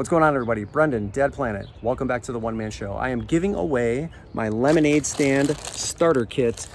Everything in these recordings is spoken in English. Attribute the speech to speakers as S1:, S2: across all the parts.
S1: What's going on, everybody? Brendan, Dad Planet. Welcome back to the One Man Show. I am giving away my lemonade stand starter kit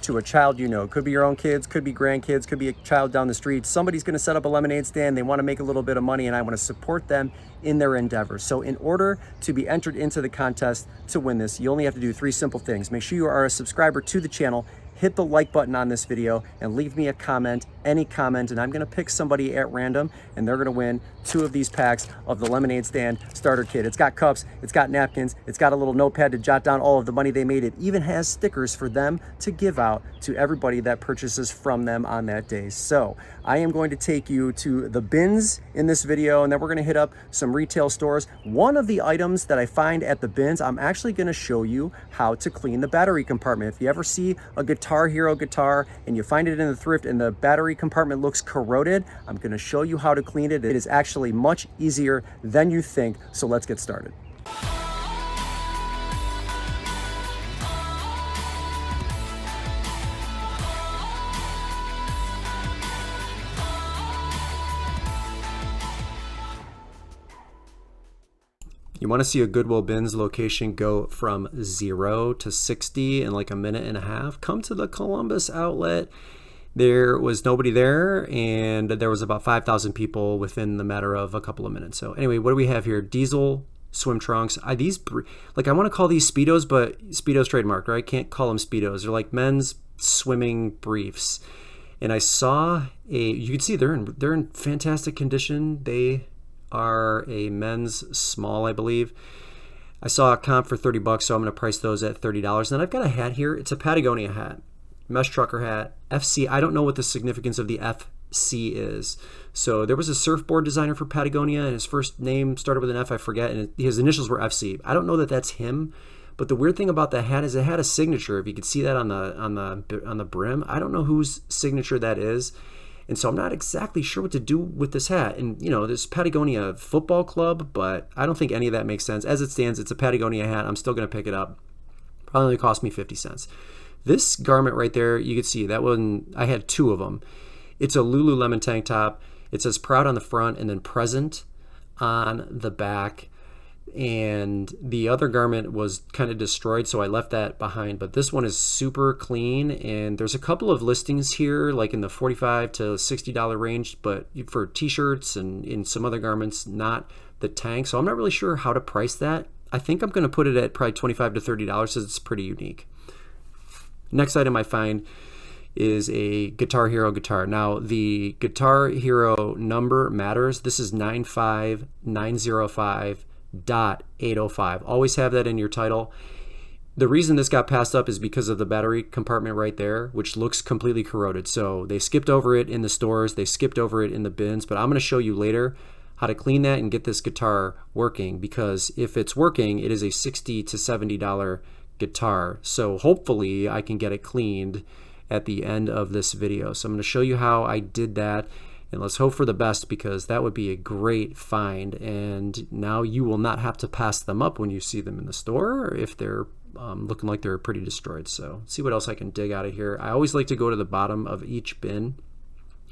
S1: to a child you know. Could be your own kids, could be grandkids, could be a child down the street. Somebody's going to set up a lemonade stand. They want to make a little bit of money, and I want to support them in their endeavors. So in order to be entered into the contest to win this, you only have to do 3 simple things. Make sure you are a subscriber to the channel. Hit the like button on this video and leave me a comment, any comment, and I'm gonna pick somebody at random and they're gonna win 2 of these packs of the lemonade stand starter kit. It's got cups, it's got napkins, it's got a little notepad to jot down all of the money they made. It even has stickers for them to give out to everybody that purchases from them on that day. So I am going to take you to the bins in this video, and then we're gonna hit up some retail stores. One of the items that I find at the bins, I'm actually gonna show you how to clean the battery compartment. If you ever see a Guitar Hero guitar and you find it in the thrift and the battery compartment looks corroded, I'm gonna show you how to clean it. It is actually much easier than you think, so let's get started. You want to see a Goodwill bins location go from 0 to 60 in like a minute and a half? Come to the Columbus outlet. There was nobody there, and there was about 5,000 people within the matter of a couple of minutes. So anyway, what do we have here? Diesel swim trunks. I want to call these Speedos, but Speedos trademarked, right? Can't call them Speedos. They're like men's swimming briefs. And I saw you can see they're in fantastic condition. They are a men's small, I believe. I saw a comp for 30 bucks, so I'm going to price those at $30. And then I've got a hat here. It's a Patagonia hat, mesh trucker hat, FC. I don't know what the significance of the FC is. So there was a surfboard designer for Patagonia, and his first name started with an F, I forget, and his initials were FC. I don't know that that's him, but the weird thing about the hat is it had a signature. If you could see that on the brim, I don't know whose signature that is. And so I'm not exactly sure what to do with this hat. And, you know, this Patagonia football club, but I don't think any of that makes sense. As it stands, it's a Patagonia hat. I'm still going to pick it up. Probably only cost me 50 cents. This garment right there, you can see that one, I had 2 of them. It's a Lululemon tank top. It says proud on the front and then present on the back. And the other garment was kind of destroyed, so I left that behind. But this one is super clean, and there's a couple of listings here, like in the $45 to $60 range, but for t-shirts and in some other garments, not the tank. So I'm not really sure how to price that. I think I'm going to put it at probably $25 to $30 because it's pretty unique. Next item I find is a Guitar Hero guitar. Now, the Guitar Hero number matters. This is 95905.805. Always have that in your title. The reason this got passed up is because of the battery compartment right there, which looks completely corroded. So they skipped over it in the stores, they skipped over it in the bins, but I'm going to show you later how to clean that and get this guitar working, because if it's working, it is a $60 to $70 guitar. So hopefully I can get it cleaned at the end of this video. So I'm going to show you how I did that. And let's hope for the best, because that would be a great find. And now you will not have to pass them up when you see them in the store, or if they're looking like they're pretty destroyed. So let's see what else I can dig out of here. I always like to go to the bottom of each bin.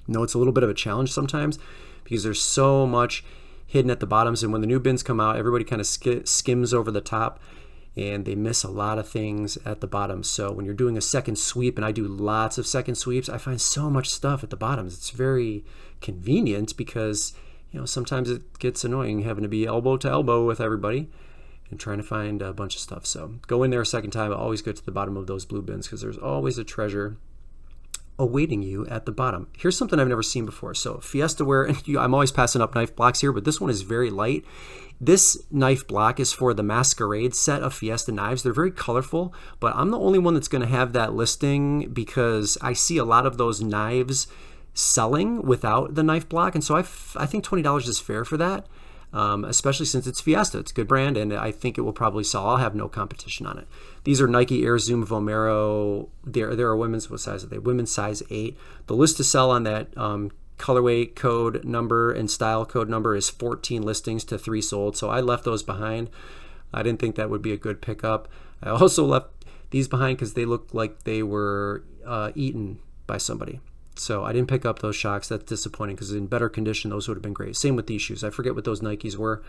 S1: No, it's a little bit of a challenge sometimes because there's so much hidden at the bottoms. And when the new bins come out, everybody kind of skims over the top, and they miss a lot of things at the bottom. So when you're doing a second sweep, and I do lots of second sweeps, I find so much stuff at the bottoms. It's very convenient because, you know, sometimes it gets annoying having to be elbow to elbow with everybody and trying to find a bunch of stuff. So go in there a second time. I always get to the bottom of those blue bins because there's always a treasure awaiting you at the bottom. Here's something I've never seen before. So Fiesta ware, and I'm always passing up knife blocks here, but this one is very light. This knife block is for the Masquerade set of Fiesta knives. They're very colorful, but I'm the only one that's going to have that listing because I see a lot of those knives selling without the knife block, and so I think $20 is fair for that, especially since it's Fiesta. It's a good brand, and I think it will probably sell. I'll have no competition on it. These are Nike Air Zoom Vomero. There are women's, what size are they? Women's size 8. The list to sell on that colorway code number and style code number is 14 listings to 3 sold. So I left those behind. I didn't think that would be a good pickup. I also left these behind because they looked like they were eaten by somebody. So I didn't pick up those shocks. That's disappointing because in better condition, those would have been great. Same with these shoes. I forget what those Nikes were,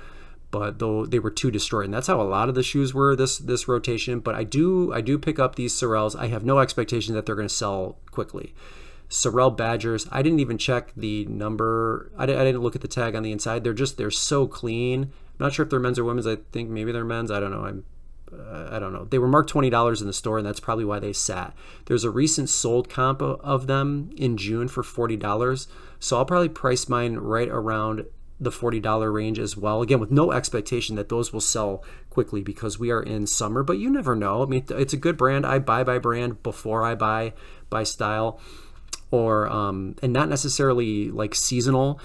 S1: but though they were too destroyed. And that's how a lot of the shoes were this rotation. But I do pick up these Sorels. I have no expectation that they're going to sell quickly. Sorel Badgers, I didn't even check the number. I didn't look at the tag on the inside. They're so clean. I'm not sure if they're men's or women's. I think maybe they're men's. I don't know. I don't know. They were marked $20 in the store, and that's probably why they sat. There's a recent sold comp of them in June for $40. So I'll probably price mine right around the $40 range as well. Again, with no expectation that those will sell quickly because we are in summer, but you never know. I mean, it's a good brand. I buy by brand before I buy by style, or and not necessarily like seasonal.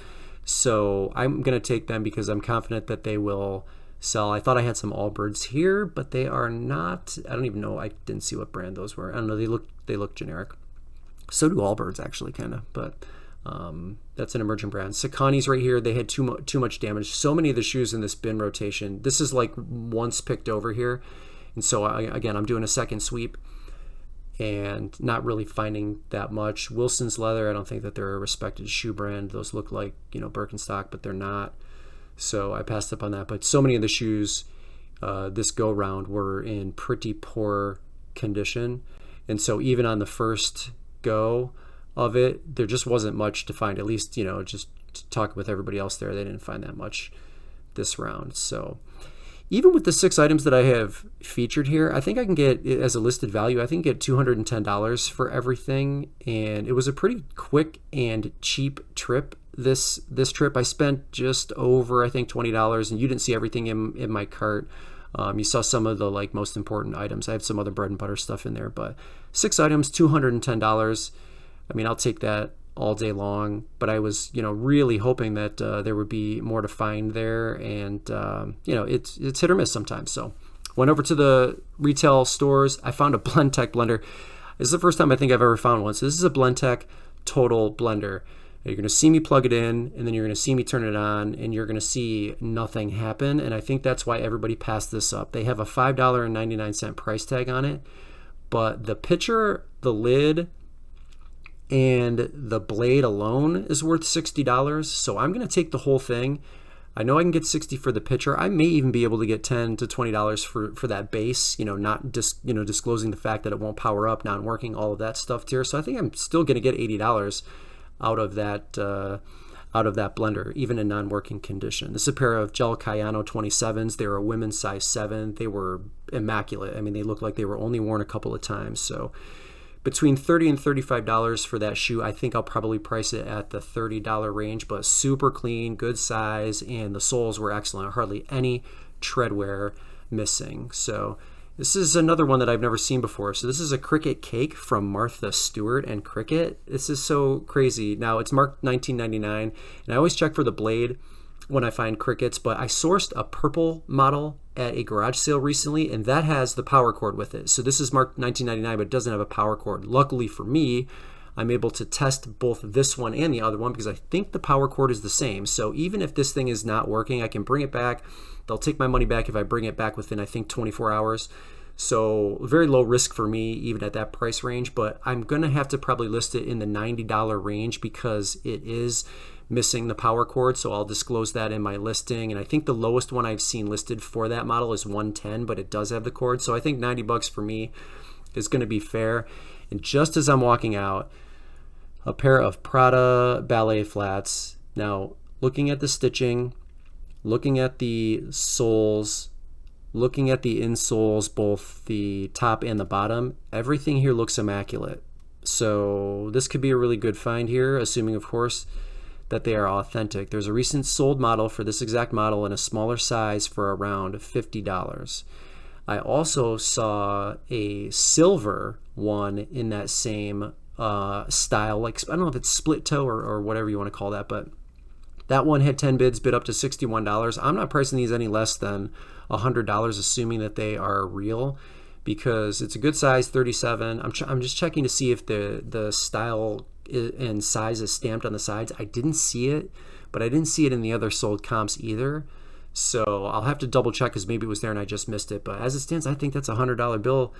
S1: So I'm going to take them because I'm confident that they will sell. I thought I had some Allbirds here, but they are not. I don't even know. I didn't see what brand those were. I don't know. They look generic. So do Allbirds actually, kind of, but that's an emerging brand. Saucony's right here. They had too much damage. So many of the shoes in this bin rotation. This is like once picked over here, and so again, I'm doing a second sweep and not really finding that much. Wilson's Leather, I don't think that they're a respected shoe brand. Those look like, Birkenstock, but they're not. So I passed up on that. But so many of the shoes this go round were in pretty poor condition. And so even on the first go of it, there just wasn't much to find. At least, just talking with everybody else there, they didn't find that much this round. So even with the 6 items that I have featured here, I think I can get, as a listed value, I think get $210 for everything. And it was a pretty quick and cheap trip. This trip, I spent just over, I think, $20, and you didn't see everything in my cart. You saw some of the most important items. I have some other bread and butter stuff in there, but 6 items, $210. I mean, I'll take that all day long, but I was, really hoping that there would be more to find there, and it's hit or miss sometimes. So went over to the retail stores. I found a Blendtec blender. This is the first time I think I've ever found one. So this is a Blendtec Total blender. You're going to see me plug it in, and then you're going to see me turn it on, and you're going to see nothing happen. And I think that's why everybody passed this up. They have a $5.99 price tag on it, but the pitcher, the lid, and the blade alone is worth $60. So I'm going to take the whole thing. I know I can get $60 for the pitcher. I may even be able to get $10 to $20 for that base, not disclosing the fact that it won't power up, not working, all of that stuff here. So I think I'm still going to get $80 out of that blender, even in non-working condition. This is a pair of Gel Cayano 27s. They were a women's size 7. They were immaculate. I mean, they looked like they were only worn a couple of times. So between $30 and $35 for that shoe. I think I'll probably price it at the $30 range, but super clean, good size, and the soles were excellent. Hardly any tread wear missing. So this is another one that I've never seen before. So this is a Cricket Cake from Martha Stewart and Cricket. This is so crazy. Now it's marked $19.99, and I always check for the blade when I find Crickets, but I sourced a purple model at a garage sale recently, and that has the power cord with it. So this is marked $19.99, but it doesn't have a power cord. Luckily for me, I'm able to test both this one and the other one because I think the power cord is the same. So even if this thing is not working, I can bring it back. They'll take my money back if I bring it back within, I think, 24 hours. So very low risk for me, even at that price range, but I'm going to have to probably list it in the $90 range because it is missing the power cord. So I'll disclose that in my listing. And I think the lowest one I've seen listed for that model is $110, but it does have the cord. So I think $90 for me is going to be fair. And just as I'm walking out, a pair of Prada ballet flats. Now, looking at the stitching, looking at the soles, looking at the insoles, both the top and the bottom, everything here looks immaculate. So this could be a really good find here, assuming, of course, that they are authentic. There's a recent sold model for this exact model in a smaller size for around $50. I also saw a silver one in that same style, like I don't know if it's split toe or whatever you want to call that, but that one had 10 bids, bid up to $61. I'm not pricing these any less than $100, assuming that they are real, because it's a good size, 37. I'm just checking to see if the style and size is stamped on the sides. I didn't see it, but I didn't see it in the other sold comps either. So I'll have to double check because maybe it was there and I just missed it. But as it stands, I think that's a $100 bill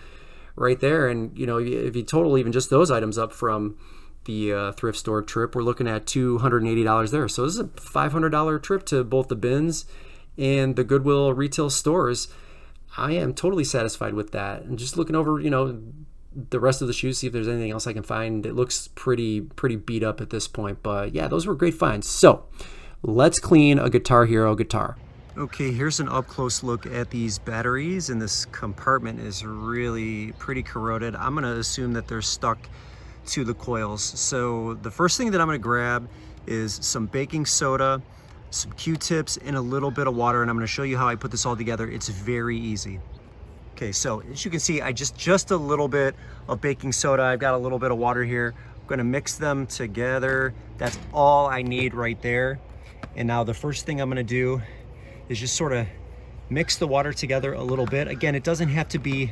S1: right there. And if you total even just those items up from the thrift store trip, we're looking at $280 there. So this is a $500 trip to both the bins in the Goodwill retail stores, I am totally satisfied with that. And just looking over, the rest of the shoes, see if there's anything else I can find. It looks pretty beat up at this point, but yeah, those were great finds. So let's clean a Guitar Hero guitar. Okay, here's an up close look at these batteries, and this compartment is really pretty corroded. I'm gonna assume that they're stuck to the coils. So the first thing that I'm gonna grab is some baking soda, some Q-tips, and a little bit of water, and I'm gonna show you how I put this all together. It's very easy. Okay, so as you can see, I just a little bit of baking soda. I've got a little bit of water here. I'm gonna mix them together. That's all I need right there. And now the first thing I'm gonna do is just sort of mix the water together a little bit. Again, it doesn't have to be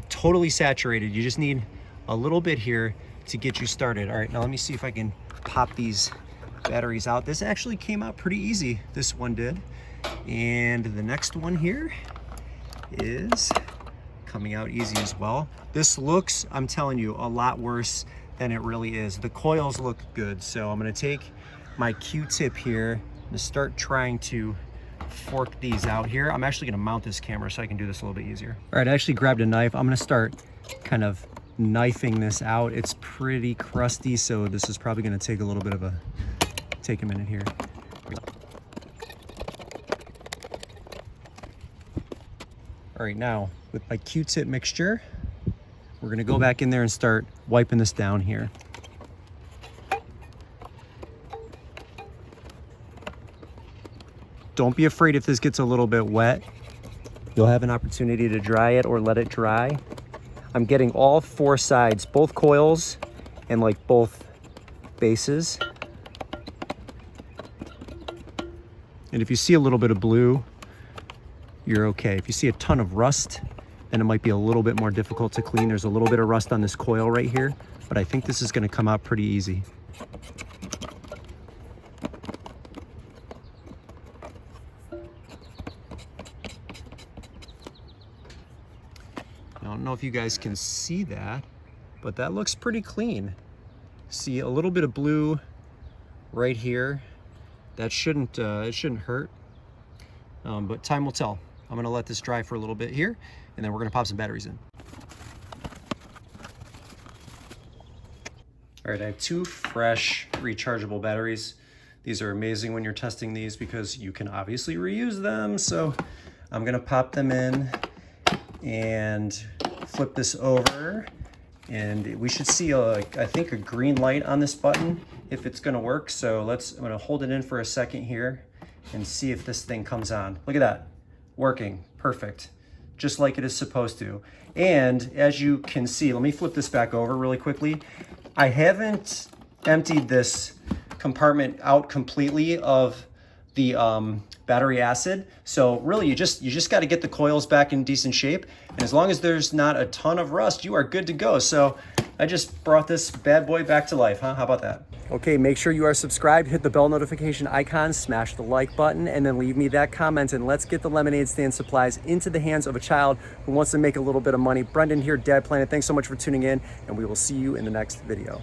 S1: totally saturated. You just need a little bit here to get you started. All right, now let me see if I can pop these batteries out. This actually came out pretty easy, this one did. And the next one here is coming out easy as well. This looks, I'm telling you, a lot worse than it really is. The coils look good, so I'm gonna take my Q-tip here and start trying to fork these out here. I'm actually gonna mount this camera so I can do this a little bit easier. All right, I actually grabbed a knife. I'm gonna start kind of knifing this out. It's pretty crusty, so this is probably gonna take a little bit of take a minute here. All right, now with my Q-tip mixture, we're gonna go back in there and start wiping this down here. Don't be afraid if this gets a little bit wet. You'll have an opportunity to dry it or let it dry. I'm getting all four sides, both coils and like both bases. And if you see a little bit of blue, you're okay. If you see a ton of rust, then it might be a little bit more difficult to clean. There's a little bit of rust on this coil right here, but I think this is gonna come out pretty easy. I don't know if you guys can see that, but that looks pretty clean. See a little bit of blue right here. That shouldn't it shouldn't hurt, but time will tell. I'm gonna let this dry for a little bit here, and then we're gonna pop some batteries in. All right, I have two fresh rechargeable batteries. These are amazing when you're testing these because you can obviously reuse them. So I'm gonna pop them in and flip this over, and we should see I think a green light on this button if it's gonna work. So I'm gonna hold it in for a second here and see if this thing comes on. Look at that, working, perfect, just like it is supposed to. And as you can see, let me flip this back over really quickly. I haven't emptied this compartment out completely of the battery acid. So really you just got to get the coils back in decent shape. And as long as there's not a ton of rust, you are good to go. So I just brought this bad boy back to life, huh? How about that? Okay, make sure you are subscribed, hit the bell notification icon, smash the like button, and then leave me that comment, and let's get the lemonade stand supplies into the hands of a child who wants to make a little bit of money. Brendan here, Dad Planet. Thanks so much for tuning in, and we will see you in the next video.